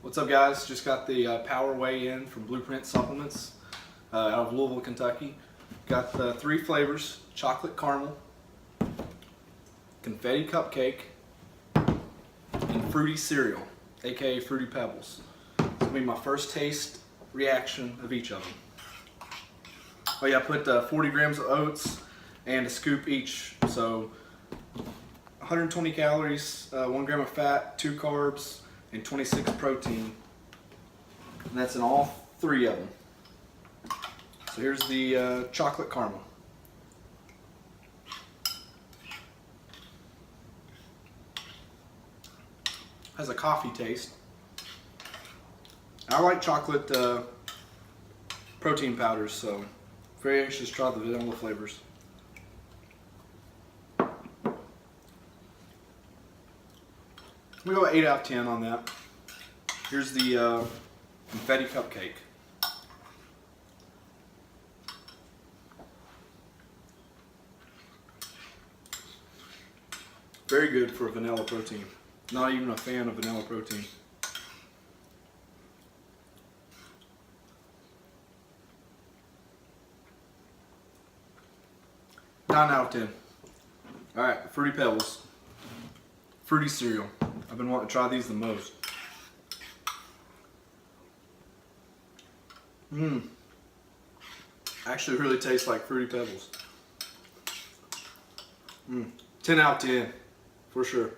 What's up, guys? Just got the Power Whey in from Blueprint Supplements out of Louisville, Kentucky. Got the 3 flavors: chocolate caramel, confetti cupcake, and fruity cereal, aka Fruity Pebbles. It's gonna be my first taste reaction of each of them. Oh yeah, I put 40 grams of oats and a scoop each, so 120 calories, 1 gram of fat, 2 carbs, and 26 protein, and that's in all 3 of them. So here's the chocolate caramel. Has a coffee taste. I like chocolate protein powders, so very anxious to try the vanilla flavors. We go 8 out of 10 on that. Here's the confetti cupcake. Very good for vanilla protein. Not even a fan of vanilla protein. Nine out of 10. Alright, Fruity Pebbles. Fruity cereal. I've been wanting to try these the most. Actually really tastes like Fruity Pebbles. 10 out of 10, for sure.